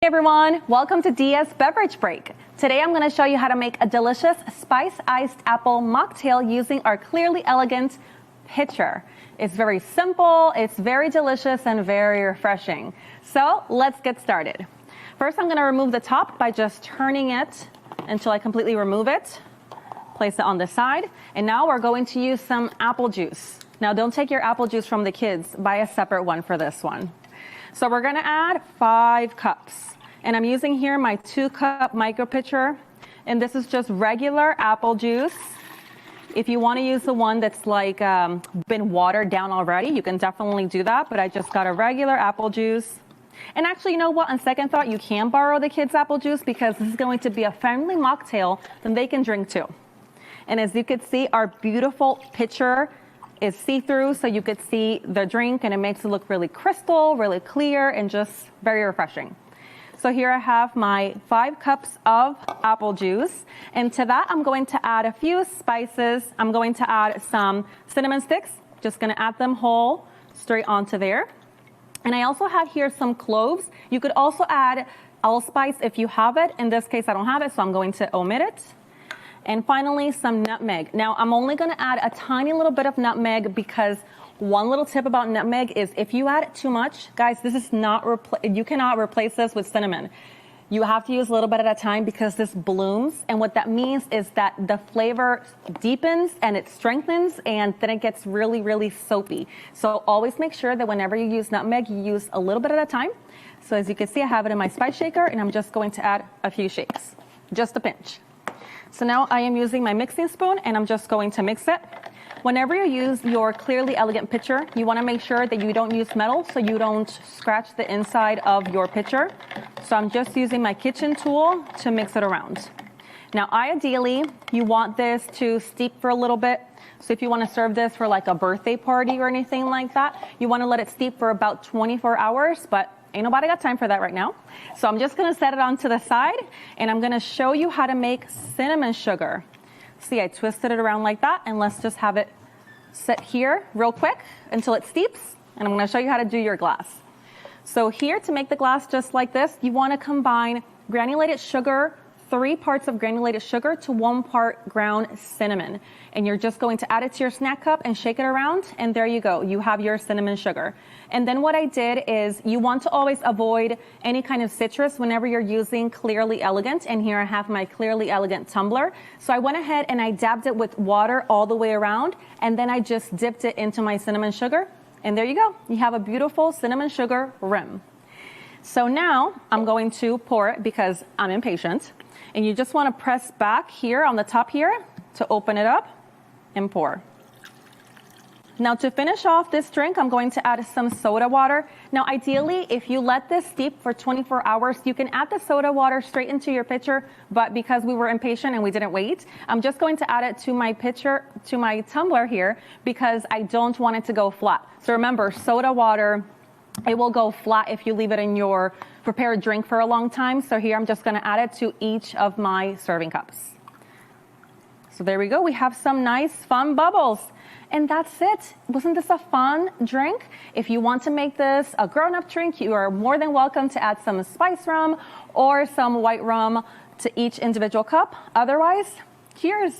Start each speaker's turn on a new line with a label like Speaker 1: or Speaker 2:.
Speaker 1: Hey everyone, welcome to DS Beverage Break. Today I'm going to show you how to make a delicious spice iced apple mocktail using our Clearly Elegant pitcher. It's very simple, it's very delicious, and very refreshing. So let's get started. First I'm going to remove the top by just turning it until I completely remove it. Place it on the side. And now we're going to use some apple juice. Now don't take your apple juice from the kids, buy a separate one for this one. So we're going to add 5 cups. And I'm using here my 2-cup micro pitcher. And this is just regular apple juice. If you want to use the one that's like been watered down already, you can definitely do that. But I just got a regular apple juice. And actually, you know what? On second thought, you can borrow the kids' apple juice because this is going to be a family mocktail that they can drink too. And as you can see, our beautiful pitcher is see-through, so you could see the drink, and it makes it look really crystal, really clear, and just very refreshing. So here I have my 5 cups of apple juice, and to that I'm going to add a few spices. I'm going to add some cinnamon sticks, just going to add them whole straight onto there. And I also have here some cloves. You could also add allspice if you have it. In this case I don't have it, so I'm going to omit it. And finally, some nutmeg. Now, I'm only going to add a tiny little bit of nutmeg because one little tip about nutmeg is if you add too much, guys, this is not you cannot replace this with cinnamon. You have to use a little bit at a time because this blooms. And what that means is that the flavor deepens and it strengthens, and then it gets really, really soapy. So always make sure that whenever you use nutmeg, you use a little bit at a time. So as you can see, I have it in my spice shaker, and I'm just going to add a few shakes, just a pinch. So now I am using my mixing spoon, and I'm just going to mix it. Whenever you use your Clearly Elegant pitcher, you want to make sure that you don't use metal so you don't scratch the inside of your pitcher. So I'm just using my kitchen tool to mix it around. Now ideally, you want this to steep for a little bit. So if you want to serve this for like a birthday party or anything like that, you want to let it steep for about 24 hours, but ain't nobody got time for that right now. So I'm just going to set it on to the side, and I'm going to show you how to make cinnamon sugar. See, I twisted it around like that, and let's just have it sit here real quick until it steeps, and I'm going to show you how to do your glass. So here, to make the glass just like this, you want to combine granulated sugar, 3 parts of granulated sugar to 1 part ground cinnamon. And you're just going to add it to your snack cup and shake it around, and there you go. You have your cinnamon sugar. And then what I did is you want to always avoid any kind of citrus whenever you're using Clearly Elegant. And here I have my Clearly Elegant tumbler. So I went ahead and I dabbed it with water all the way around, and then I just dipped it into my cinnamon sugar. And there you go. You have a beautiful cinnamon sugar rim. So now I'm going to pour it because I'm impatient. And you just want to press back here on the top here to open it up and pour. Now to finish off this drink, I'm going to add some soda water. Now ideally, if you let this steep for 24 hours, you can add the soda water straight into your pitcher, but because we were impatient and we didn't wait, I'm just going to add it to my pitcher, to my tumbler here, because I don't want it to go flat. So remember, soda water, it will go flat if you leave it in your prepared drink for a long time. So here I'm just going to add it to each of my serving cups. So there we go. We have some nice fun bubbles. And that's it. Wasn't this a fun drink? If you want to make this a grown-up drink, you are more than welcome to add some spice rum or some white rum to each individual cup. Otherwise, cheers.